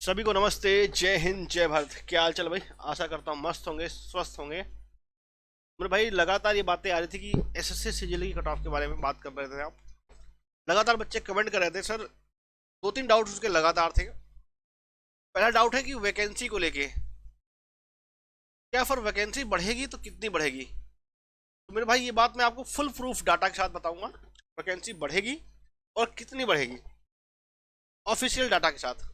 सभी को नमस्ते। जय हिंद जय भारत। क्या हाल चाल भाई? आशा करता हूँ मस्त होंगे, स्वस्थ होंगे। मेरे भाई लगातार ये बातें आ रही थी कि एसएससी सीजीएल की कट ऑफ के बारे में बात कर रहे थे आप। लगातार बच्चे कमेंट कर रहे थे सर। दो तीन डाउट्स उसके लगातार थे। पहला डाउट है कि वैकेंसी को लेके, क्या फिर वैकेंसी बढ़ेगी तो कितनी बढ़ेगी? तो मेरे भाई ये बात मैं आपको फुल प्रूफ डाटा के साथ बताऊंगा। वैकेंसी बढ़ेगी और कितनी बढ़ेगी, ऑफिशियल डाटा के साथ।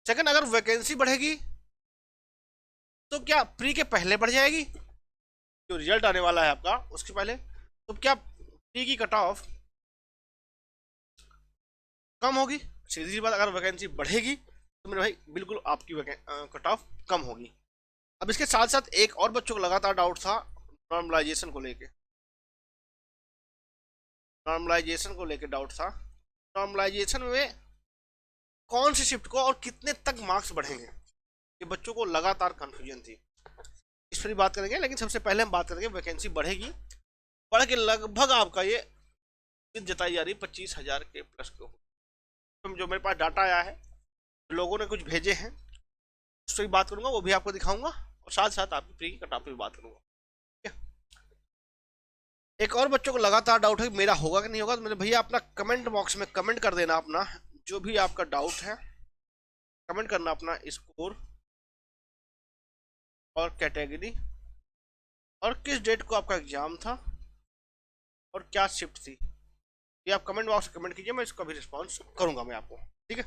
सेकंड, अगर वैकेंसी बढ़ेगी तो क्या प्री के पहले बढ़ जाएगी? जो रिजल्ट आने वाला है आपका उसके पहले, तो क्या प्री की कट ऑफ कम होगी? सीधी सी बात, अगर वैकेंसी बढ़ेगी तो मेरे भाई बिल्कुल आपकी कट ऑफ कम होगी। अब इसके साथ साथ एक और बच्चों को लगातार डाउट था नॉर्मलाइजेशन को लेके। नॉर्मलाइजेशन को लेके डाउट था। नॉर्मलाइजेशन में कौन सी शिफ्ट को और कितने तक मार्क्स बढ़ेंगे, ये बच्चों को लगातार कंफ्यूजन थी। इस पर भी बात करेंगे, लेकिन सबसे पहले हम बात करेंगे वैकेंसी बढ़ेगी। बढ़ के लगभग आपका ये जताई जा रही 25,000 के प्लस को। जो मेरे पास डाटा आया है, लोगों ने कुछ भेजे हैं, उस पर भी बात करूंगा, वो भी आपको दिखाऊंगा, और साथ साथ आपकी प्री की कट ऑफ पे भी बात करूंगा। एक और बच्चों को लगातार डाउट है मेरा होगा कि नहीं होगा, तो मेरे भैया अपना कमेंट बॉक्स में कमेंट कर देना अपना जो भी आपका डाउट है। कमेंट करना अपना स्कोर और कैटेगरी और किस डेट को आपका एग्जाम था और क्या शिफ्ट थी, ये आप कमेंट बॉक्स में कमेंट कीजिए, मैं इसका भी रिस्पॉन्स करूंगा मैं आपको। ठीक है,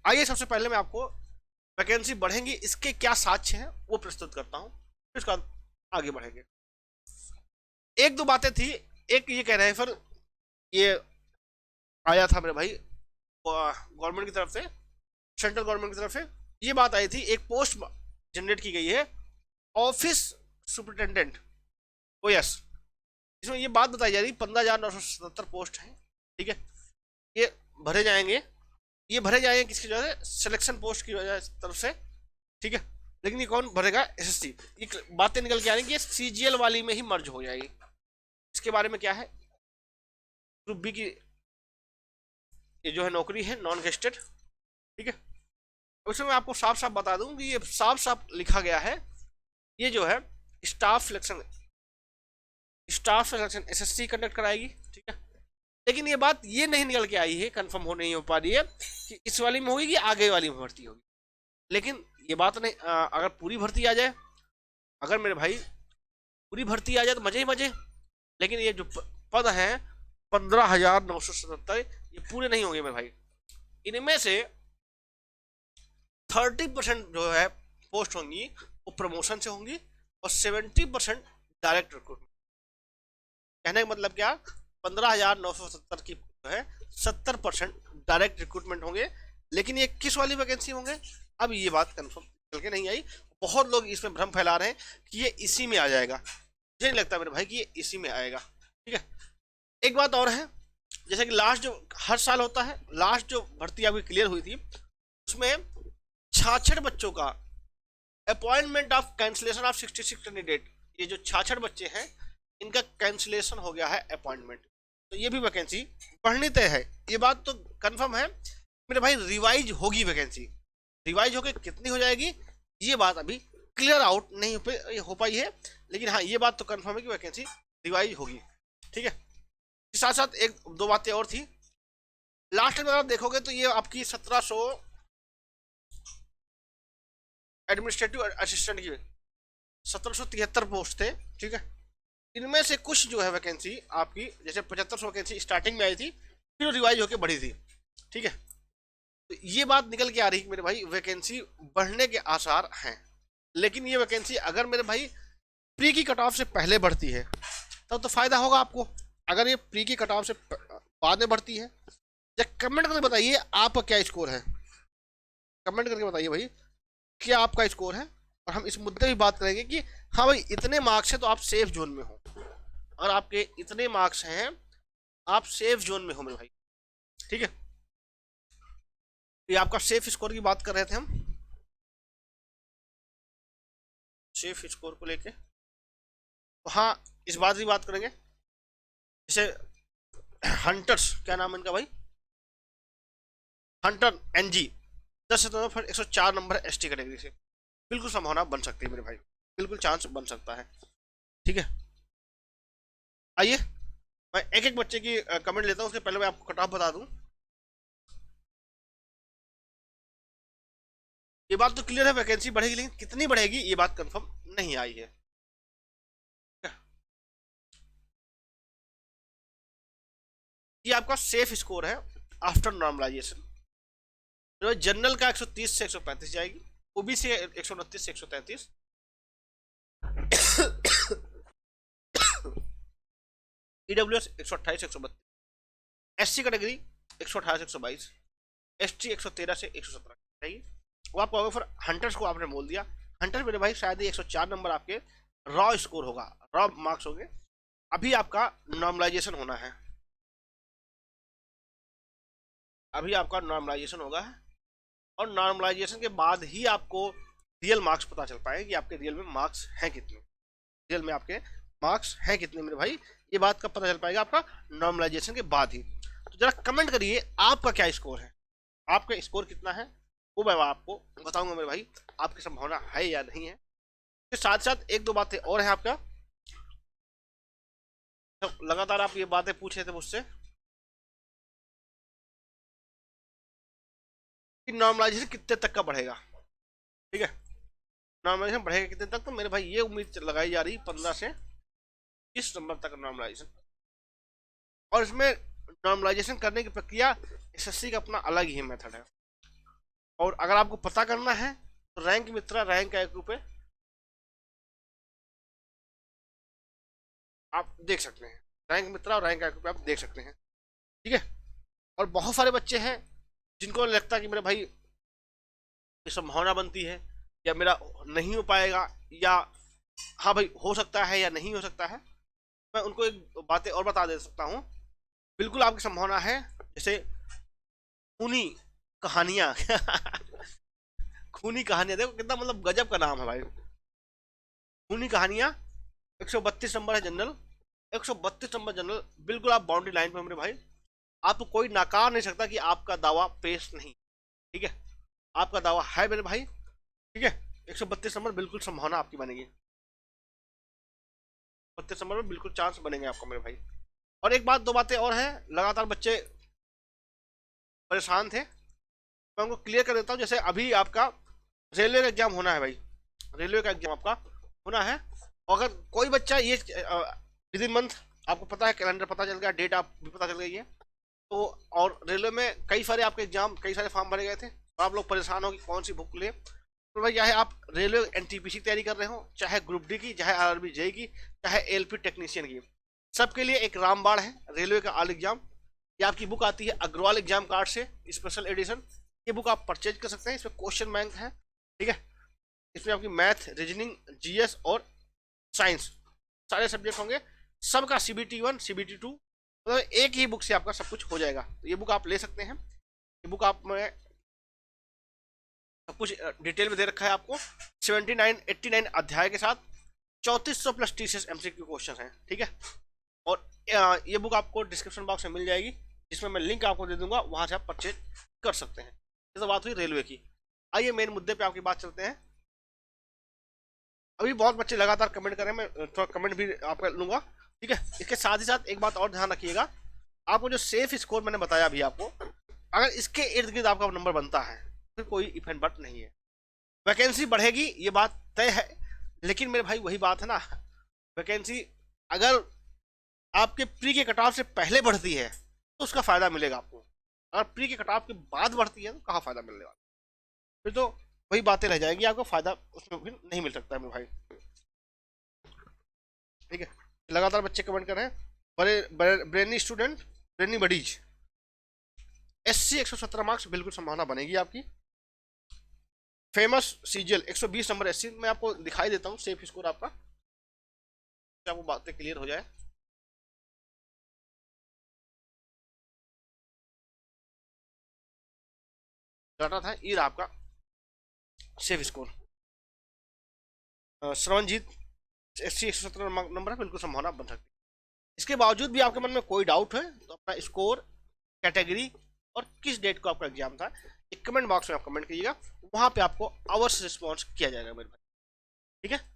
आइए सबसे पहले मैं आपको वैकेंसी बढ़ेंगी इसके क्या साक्ष्य हैं वो प्रस्तुत करता हूँ, फिर उसके बाद आगे बढ़ेंगे। एक दो बातें थी। एक ये कह रहे हैं सर, ये आया था मेरे भाई गवर्नमेंट की तरफ से, सेंट्रल गवर्नमेंट की तरफ से ये बात आई थी, एक पोस्ट जनरेट की गई है ऑफिस सुपरिटेंडेंट ओएस। इसमें ये बात बताई जा रही 15,977 पोस्ट है। ठीक है, ये भरे जाएंगे। ये भरे जाएंगे किसकी वजह से? सिलेक्शन पोस्ट की वजह तरफ से। ठीक है, लेकिन ये कौन भरेगा? एसएससी। ये बातें निकल के आ रही कि ये सीजीएल वाली में ही मर्ज हो जाएगी। इसके बारे में क्या है? ग्रुप बी की ये जो है नौकरी है नॉन गेस्टेड। ठीक है, उसमें मैं आपको साफ साफ बता दूं कि ये साफ साफ लिखा गया है, ये जो है स्टाफ सिलेक्शन एसएससी कंडक्ट कराएगी। ठीक है, लेकिन ये बात ये नहीं निकल के आई है, कंफर्म हो नहीं हो पा रही है कि इस वाली में होगी कि आगे वाली में भर्ती होगी। लेकिन ये बात नहीं, अगर पूरी भर्ती आ जाए, अगर मेरे भाई पूरी भर्ती आ जाए तो मजे ही मजे। लेकिन ये जो पद हैं 15,977, ये पूरे नहीं होंगे मेरे भाई। इनमें से 30% जो है पोस्ट होंगी वो प्रमोशन से होंगी और 70% डायरेक्ट रिक्रूटमेंट। कहने का मतलब क्या? 15,970 की जो है 70% डायरेक्ट रिक्रूटमेंट होंगे। लेकिन ये किस वाली वैकेंसी होंगे, अब ये बात कंफर्म चल के नहीं आई। बहुत लोग इसमें भ्रम फैला रहे हैं कि ये इसी में आ जाएगा। मुझे नहीं लगता मेरे भाई कि ये इसी में आएगा। ठीक है, एक बात और है, जैसे कि लास्ट जो हर साल होता है, लास्ट जो भर्ती अभी क्लियर हुई थी उसमें 66 बच्चों का appointment of cancellation of 66 candidate, ये जो 66 बच्चे हैं इनका कैंसिलेशन हो गया है अपॉइंटमेंट। तो ये भी वैकेंसी बढ़नी तय है, ये बात तो कंफर्म है मेरे भाई। रिवाइज होगी वैकेंसी, रिवाइज होकर कितनी हो जाएगी ये बात अभी क्लियर आउट नहीं हो पाई है, लेकिन हाँ ये बात तो कंफर्म है कि वैकेंसी रिवाइज होगी। ठीक है, साथ साथ एक दो बातें और थी। लास्ट में आप देखोगे तो ये आपकी 1700 एडमिनिस्ट्रेटिव असिस्टेंट की 1773 पोस्ट थे। ठीक है, इनमें से कुछ जो है वैकेंसी आपकी, जैसे 7500 वैकेंसी स्टार्टिंग में आई थी, फिर रिवाइज होकर बढ़ी थी। ठीक है, तो ये बात निकल के आ रही है मेरे भाई वैकेंसी बढ़ने के आसार हैं। लेकिन ये वैकेंसी अगर मेरे भाई प्री की कट ऑफ से पहले बढ़ती है तब तो फायदा होगा आपको। अगर ये प्री की कट ऑफ से बाद में बढ़ती है, या कमेंट करके बताइए आपका क्या स्कोर है। कमेंट करके बताइए भाई क्या आपका स्कोर है, और हम इस मुद्दे की बात करेंगे कि हाँ भाई इतने मार्क्स हैं तो आप सेफ जोन में हो, और आपके इतने मार्क्स हैं आप सेफ जोन में हो मेरे भाई। ठीक है, ये आपका सेफ स्कोर की बात कर रहे थे हम, सेफ स्कोर को लेके। तो हाँ इस बात की बात करेंगे, जैसे हंटर्स, क्या नाम है इनका भाई, हंटर एनजी, 10 सितंबर फिर 104 नंबर एसटी कैटेगरी से। बिल्कुल संभावना बन सकती है मेरे भाई, बिल्कुल चांस बन सकता है। ठीक है, आइए मैं एक एक बच्चे की कमेंट लेता हूँ, उसके पहले मैं आपको कट ऑफ बता दूं। ये बात तो क्लियर है, वैकेंसी बढ़ेगी, लेकिन कितनी बढ़ेगी ये बात कंफर्म नहीं आई है। ये आपका सेफ स्कोर है आफ्टर नॉर्मलाइजेशन। तो जनरल का 130 से 135 जाएगी, ओबीसी 129 से 133, ईडब्ल्यूएस 128 से 132, एससी कैटेगरी 118 से 122, एसटी 113 से 117 चाहिए। वो आप कहोगे फिर हंटर्स को आपने बोल दिया, हंटर मेरे भाई शायद 104 नंबर आपके रॉ स्कोर होगा, रॉ मार्क्स होंगे। अभी आपका नॉर्मलाइजेशन होना है, अभी आपका नॉर्मलाइजेशन होगा, और नॉर्मलाइजेशन के बाद ही आपको रियल मार्क्स पता चल पाएंगे कि आपके रियल में मार्क्स हैं कितने, रियल में आपके मार्क्स हैं कितने मेरे भाई। ये बात का पता चल पाएगा आपका नॉर्मलाइजेशन के बाद ही। तो जरा कमेंट करिए आपका क्या स्कोर है, आपका स्कोर कितना है, वो मैं आपको बताऊंगा मेरे भाई, आपकी संभावना है या नहीं है। इसके साथ साथ एक दो बातें और है आपका, तो लगातार आप ये बातें पूछ रहे थे मुझसे कि नॉर्मलाइजेशन कितने तक का बढ़ेगा। ठीक है, नॉर्मलाइजेशन बढ़ेगा कितने तक, तो मेरे भाई ये उम्मीद लगाई जा रही 15 से 20 नंबर तक नॉर्मलाइजेशन। और इसमें नॉर्मलाइजेशन करने की प्रक्रिया एसएससी का अपना अलग ही मेथड है, और अगर आपको पता करना है तो रैंक मित्रा रैंक का 1 रुपये आप देख सकते हैं, रैंक मित्रा और रैंक का 1 रुपये आप देख सकते हैं। ठीक है, और बहुत सारे बच्चे हैं जिनको लगता है कि मेरे भाई ये संभावना बनती है या मेरा नहीं हो पाएगा, या हाँ भाई हो सकता है या नहीं हो सकता है। मैं उनको एक बातें और बता दे सकता हूँ, बिल्कुल आपकी संभावना है। जैसे खूनी कहानियां खूनी कहानियां, देखो कितना मतलब गजब का नाम है भाई, खूनी कहानियां। 132 नंबर है जनरल, 132 नंबर जनरल, बिल्कुल आप बाउंड्री लाइन पे मेरे भाई, आपको कोई नाकार नहीं सकता कि आपका दावा पेश नहीं। ठीक है, आपका दावा है मेरे भाई। ठीक है, 132 नंबर बिल्कुल संभावना आपकी बनेगी, 32 नंबर में बिल्कुल चांस बनेंगे आपका मेरे भाई। और एक बात दो बातें और हैं, लगातार बच्चे परेशान थे, मैं उनको क्लियर कर देता हूँ। जैसे अभी आपका रेलवे का एग्जाम होना है भाई, रेलवे का एग्जाम आपका होना है। अगर कोई बच्चा ये विद इन मंथ, आपको पता है कैलेंडर पता चल गया, डेट आप भी पता चल गई है, तो और रेलवे में कई सारे आपके एग्जाम, कई सारे फॉर्म भरे गए थे, तो आप लोग परेशान हो कि कौन सी बुक ले। तो भाई चाहे आप रेलवे एनटीपीसी की तैयारी कर रहे हो, चाहे ग्रुप डी की, चाहे आरआरबी जेई की, चाहे एलपी टेक्नीशियन की, सबके लिए एक रामबाण है रेलवे का ऑल एग्जाम। ये आपकी बुक आती है अग्रवाल एग्जाम कार्ड से, स्पेशल एडिशन। ये बुक आप परचेज कर सकते हैं, इसमें क्वेश्चन बैंक है। ठीक है, इसमें आपकी मैथ, रीजनिंग, जीएस और साइंस सारे सब्जेक्ट होंगे, सबका सीबीटी 1 सीबीटी 2, मतलब एक ही बुक से आपका सब कुछ हो जाएगा। तो ये बुक आप ले सकते हैं, ये बुक आप में सब कुछ डिटेल में दे रखा है आपको, 79 89 अध्याय के साथ 3400 प्लस टीसीएस एमसीक्यू क्वेश्चन हैं। ठीक है, और ये बुक आपको डिस्क्रिप्शन बॉक्स में मिल जाएगी, जिसमें मैं लिंक आपको दे दूंगा, वहां से आप परचेज कर सकते हैं। ये तो बात हुई रेलवे की। आइए मेन मुद्दे पे आपकी बात चलते हैं। अभी बहुत बच्चे लगातार कमेंट कर रहे हैं, मैं थोड़ा कमेंट भी आपका लूंगा। ठीक है, इसके साथ ही साथ एक बात और ध्यान रखिएगा, आपको जो सेफ स्कोर मैंने बताया अभी आपको, अगर इसके इर्द गिर्द आपका नंबर बनता है फिर कोई इफेंट बट नहीं है, वैकेंसी बढ़ेगी ये बात तय है। लेकिन मेरे भाई वही बात है ना, वैकेंसी अगर आपके प्री के कट ऑफ से पहले बढ़ती है तो उसका फायदा मिलेगा आपको, अगर प्री के कट ऑफ के बाद बढ़ती है तो कहाँ फायदा मिलने वाला, फिर तो वही बातें रह जाएंगी, आपको फायदा उसमें भी नहीं मिल सकता है मेरे भाई। ठीक है, लगातार बच्चे कमेंट कर रहे हैं, बड़े brainy student, brainy buddies, SC 117 marks बिल्कुल संभावना बनेगी आपकी। फेमस सीजीएल 120 नंबर एससी, मैं आपको दिखाई देता हूँ सेफ स्कोर आपका, आपको बातें क्लियर हो जाए। डाटा था ये आपका सेफ स्कोर, श्रवणजीत एससी 117 नंबर है, बिल्कुल संभावना बन सकती है। इसके बावजूद भी आपके मन में कोई डाउट है तो अपना स्कोर, कैटेगरी और किस डेट को आपका एग्जाम था कमेंट बॉक्स में आप कमेंट कीजिएगा, वहां पे आपको अवश्य रिस्पॉन्स किया जाएगा मेरे भाई। ठीक है।